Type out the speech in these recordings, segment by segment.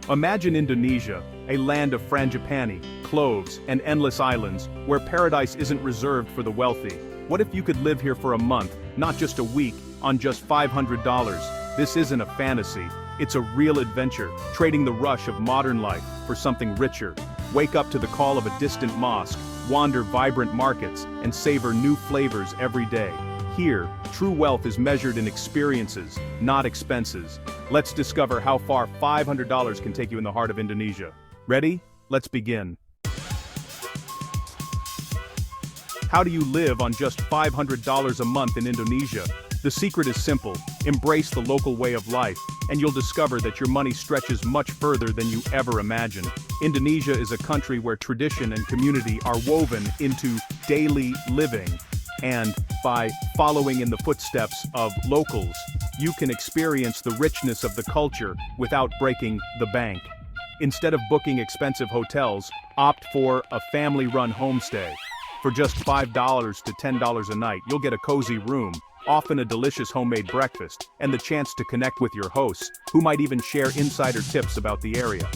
Imagine Indonesia, a land of frangipani, cloves, and endless islands, where paradise isn't reserved for the wealthy. What if you could live here for a month, not just a week, on just $500? This isn't a fantasy, it's a real adventure, trading the rush of modern life for something richer. Wake up to the call of a distant mosque, wander vibrant markets, and savor new flavors every day. Here, true wealth is measured in experiences, not expenses. Let's discover how far $500 can take you in the heart of Indonesia. Ready? Let's begin. How do you live on just $500 a month in Indonesia? The secret is simple: embrace the local way of life, and you'll discover that your money stretches much further than you ever imagined. Indonesia is a country where tradition and community are woven into daily living. And by following in the footsteps of locals, you can experience the richness of the culture without breaking the bank. Instead of booking expensive hotels, opt for a family-run homestay. For just $5 to $10 a night, you'll get a cozy room, often a delicious homemade breakfast, and the chance to connect with your hosts, who might even share insider tips about the area.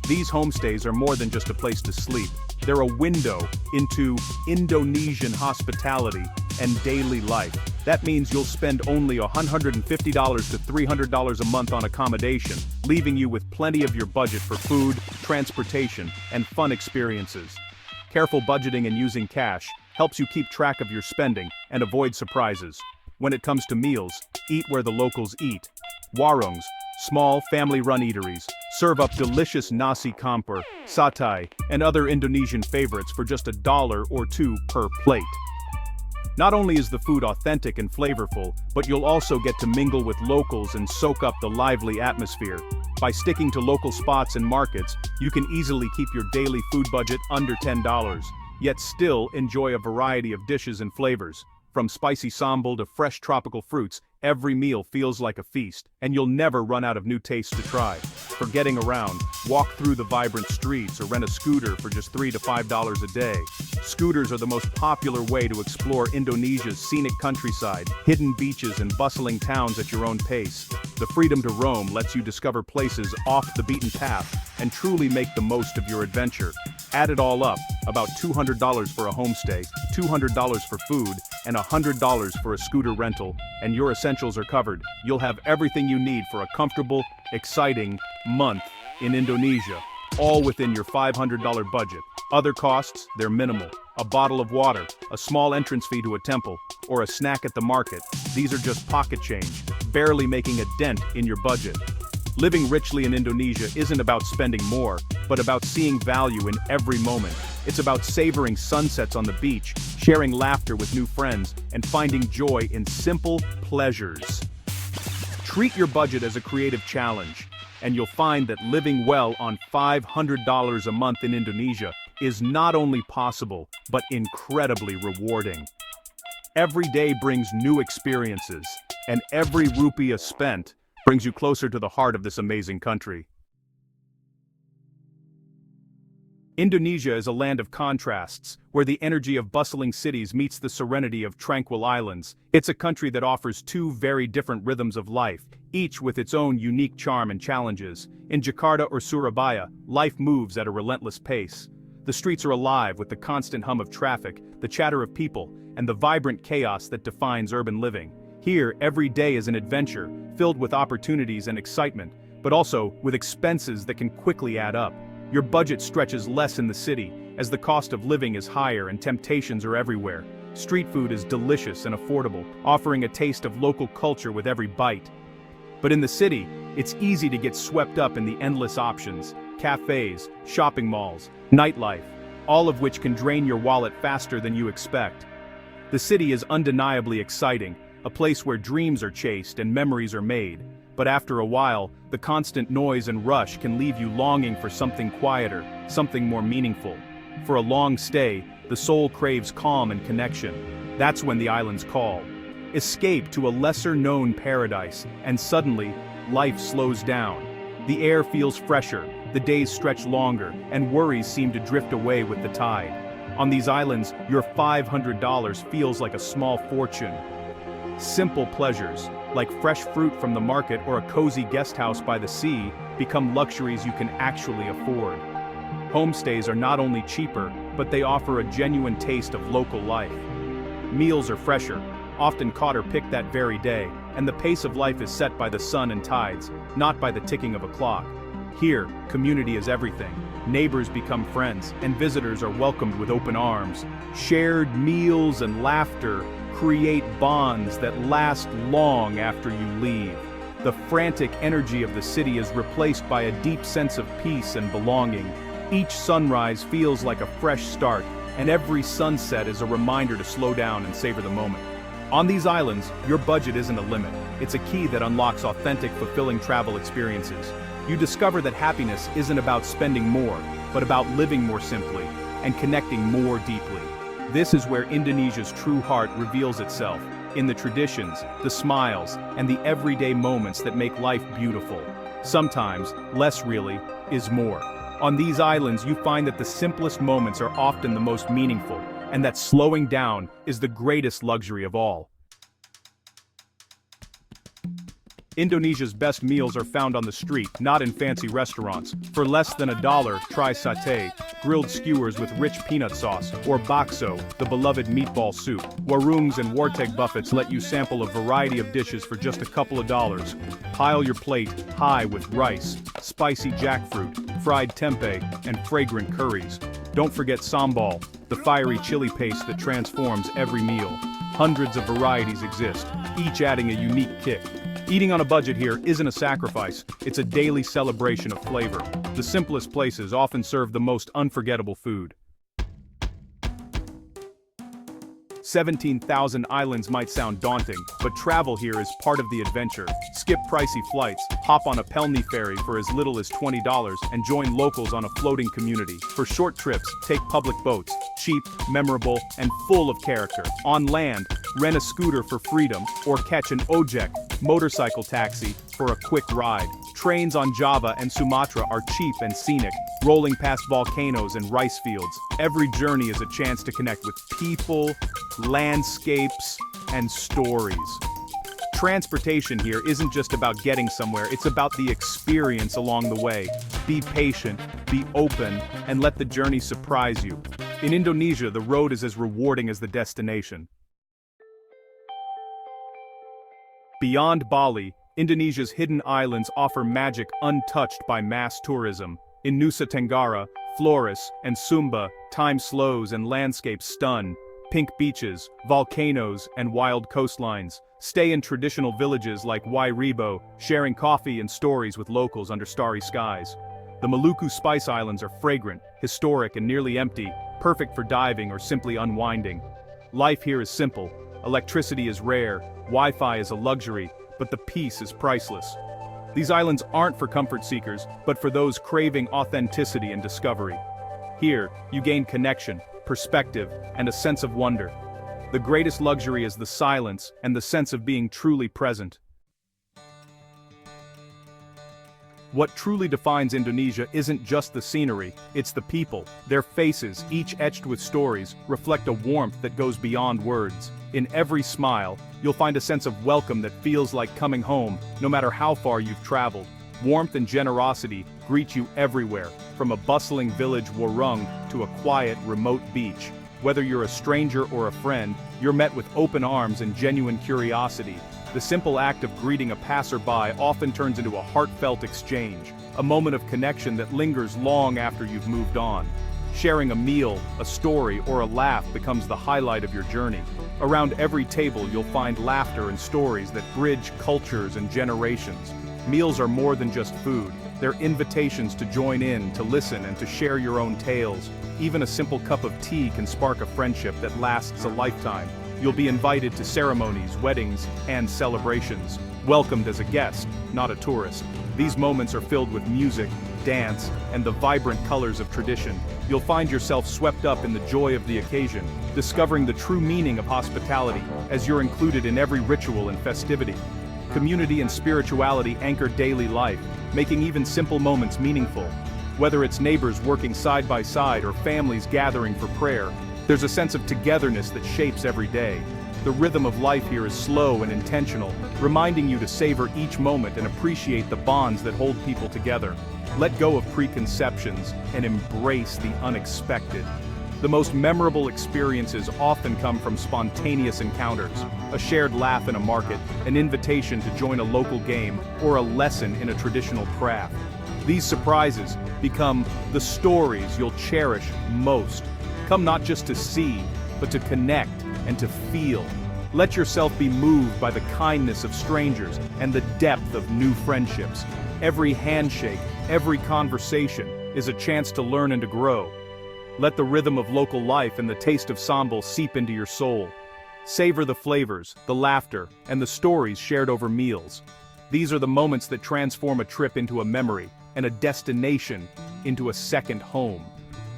These homestays are more than just a place to sleep. They're a window into Indonesian hospitality and daily life. That means you'll spend only $150 to $300 a month on accommodation, leaving you with plenty of your budget for food, transportation, and fun experiences. Careful budgeting and using cash helps you keep track of your spending and avoid surprises. When it comes to meals, eat where the locals eat. Warungs, small family-run eateries, serve up delicious nasi campur, satay, and other Indonesian favorites for just $1 or $2 per plate. Not only is the food authentic and flavorful, but you'll also get to mingle with locals and soak up the lively atmosphere. By sticking to local spots and markets, you can easily keep your daily food budget under $10, yet still enjoy a variety of dishes and flavors. From spicy sambal to fresh tropical fruits, every meal feels like a feast, and you'll never run out of new tastes to try. For getting around, walk through the vibrant streets or rent a scooter for just $3 to $5 a day. Scooters are the most popular way to explore Indonesia's scenic countryside, hidden beaches and bustling towns at your own pace. The freedom to roam lets you discover places off the beaten path and truly make the most of your adventure. Add it all up, about $200 for a homestay, $200 for food, and $100 for a scooter rental, and your essentials are covered. You'll have everything you need for a comfortable, exciting month in Indonesia, all within your $500 budget. Other costs, they're minimal. A bottle of water, a small entrance fee to a temple, or a snack at the market. These are just pocket change, barely making a dent in your budget. Living richly in Indonesia isn't about spending more, but about seeing value in every moment. It's about savoring sunsets on the beach, sharing laughter with new friends, and finding joy in simple pleasures. Treat your budget as a creative challenge, and you'll find that living well on $500 a month in Indonesia is not only possible, but incredibly rewarding. Every day brings new experiences, and every rupiah spent brings you closer to the heart of this amazing country. Indonesia is a land of contrasts, where the energy of bustling cities meets the serenity of tranquil islands. It's a country that offers two very different rhythms of life, each with its own unique charm and challenges. In Jakarta or Surabaya, life moves at a relentless pace. The streets are alive with the constant hum of traffic, the chatter of people, and the vibrant chaos that defines urban living. Here, every day is an adventure, filled with opportunities and excitement, but also with expenses that can quickly add up. Your budget stretches less in the city, as the cost of living is higher and temptations are everywhere. Street food is delicious and affordable, offering a taste of local culture with every bite. But in the city, it's easy to get swept up in the endless options: cafes, shopping malls, nightlife, all of which can drain your wallet faster than you expect. The city is undeniably exciting, a place where dreams are chased and memories are made. But after a while, the constant noise and rush can leave you longing for something quieter, something more meaningful. For a long stay, the soul craves calm and connection. That's when the islands call. Escape to a lesser-known paradise, and suddenly, life slows down. The air feels fresher, the days stretch longer, and worries seem to drift away with the tide. On these islands, your $500 feels like a small fortune. Simple pleasures, like fresh fruit from the market or a cozy guest house by the sea, become luxuries you can actually afford. Homestays are not only cheaper, but they offer a genuine taste of local life. Meals are fresher, often caught or picked that very day, and the pace of life is set by the sun and tides, not by the ticking of a clock. Here, community is everything. Neighbors become friends, and visitors are welcomed with open arms. Shared meals and laughter create bonds that last long after you leave. The frantic energy of the city is replaced by a deep sense of peace and belonging. Each sunrise feels like a fresh start, and every sunset is a reminder to slow down and savor the moment. On these islands, your budget isn't a limit. It's a key that unlocks authentic, fulfilling travel experiences. You discover that happiness isn't about spending more, but about living more simply and connecting more deeply. This is where Indonesia's true heart reveals itself, in the traditions, the smiles, and the everyday moments that make life beautiful. Sometimes, less really, is more. On these islands, you find that the simplest moments are often the most meaningful, and that slowing down is the greatest luxury of all. Indonesia's best meals are found on the street, not in fancy restaurants. For less than $1, try satay, grilled skewers with rich peanut sauce, or bakso, the beloved meatball soup. Warungs and warteg buffets let you sample a variety of dishes for just a couple of dollars. Pile your plate high with rice, spicy jackfruit, fried tempeh, and fragrant curries. Don't forget sambal, the fiery chili paste that transforms every meal. Hundreds of varieties exist, each adding a unique kick. Eating on a budget here isn't a sacrifice, it's a daily celebration of flavor. The simplest places often serve the most unforgettable food. 17,000 islands might sound daunting, but travel here is part of the adventure. Skip pricey flights, hop on a Pelni ferry for as little as $20, and join locals on a floating community. For short trips, take public boats, cheap, memorable, and full of character. On land, rent a scooter for freedom, or catch an ojek, motorcycle taxi, for a quick ride. Trains on Java and Sumatra are cheap and scenic, rolling past volcanoes and rice fields. Every journey is a chance to connect with people, landscapes, and stories. Transportation here isn't just about getting somewhere, it's about the experience along the way. Be patient, be open, and let the journey surprise you. In Indonesia, the road is as rewarding as the destination. Beyond Bali, Indonesia's hidden islands offer magic untouched by mass tourism. In Nusa Tenggara, Flores, and Sumba, time slows and landscapes stun. Pink beaches, volcanoes, and wild coastlines. Stay in traditional villages like Wairibo, sharing coffee and stories with locals under starry skies. The Maluku Spice Islands are fragrant, historic, and nearly empty, perfect for diving or simply unwinding. Life here is simple. Electricity is rare, Wi-Fi is a luxury, but the peace is priceless. These islands aren't for comfort seekers, but for those craving authenticity and discovery. Here, you gain connection, perspective, and a sense of wonder. The greatest luxury is the silence and the sense of being truly present. What truly defines Indonesia isn't just the scenery, it's the people. Their faces, each etched with stories, reflect a warmth that goes beyond words. In every smile, you'll find a sense of welcome that feels like coming home, no matter how far you've traveled. Warmth and generosity greet you everywhere, from a bustling village warung to a quiet, remote beach. Whether you're a stranger or a friend, you're met with open arms and genuine curiosity. The simple act of greeting a passerby often turns into a heartfelt exchange, a moment of connection that lingers long after you've moved on. Sharing a meal, a story, or a laugh becomes the highlight of your journey. Around every table you'll find laughter and stories that bridge cultures and generations. Meals are more than just food. They're invitations to join in, to listen, and to share your own tales. Even a simple cup of tea can spark a friendship that lasts a lifetime. You'll be invited to ceremonies, weddings, and celebrations. Welcomed as a guest, not a tourist. These moments are filled with music, dance, and the vibrant colors of tradition. You'll find yourself swept up in the joy of the occasion, discovering the true meaning of hospitality, as you're included in every ritual and festivity. Community and spirituality anchor daily life, making even simple moments meaningful. Whether it's neighbors working side by side or families gathering for prayer, there's a sense of togetherness that shapes every day. The rhythm of life here is slow and intentional, reminding you to savor each moment and appreciate the bonds that hold people together. Let go of preconceptions and embrace the unexpected. The most memorable experiences often come from spontaneous encounters, a shared laugh in a market, an invitation to join a local game, or a lesson in a traditional craft. These surprises become the stories you'll cherish most. Come not just to see, but to connect and to feel. Let yourself be moved by the kindness of strangers and the depth of new friendships. Every handshake, every conversation is a chance to learn and to grow. Let the rhythm of local life and the taste of Sambal seep into your soul. Savor the flavors, the laughter, and the stories shared over meals. These are the moments that transform a trip into a memory, and a destination into a second home.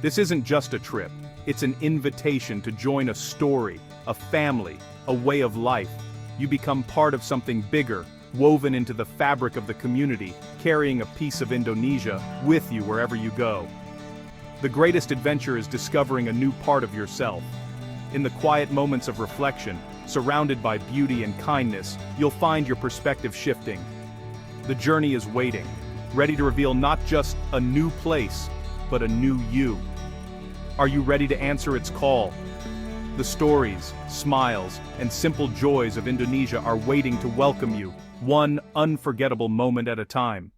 This isn't just a trip, it's an invitation to join a story, a family, a way of life. You become part of something bigger, woven into the fabric of the community, carrying a piece of Indonesia with you wherever you go. The greatest adventure is discovering a new part of yourself. In the quiet moments of reflection, surrounded by beauty and kindness, you'll find your perspective shifting. The journey is waiting, ready to reveal not just a new place, but a new you. Are you ready to answer its call? The stories, smiles, and simple joys of Indonesia are waiting to welcome you, one unforgettable moment at a time.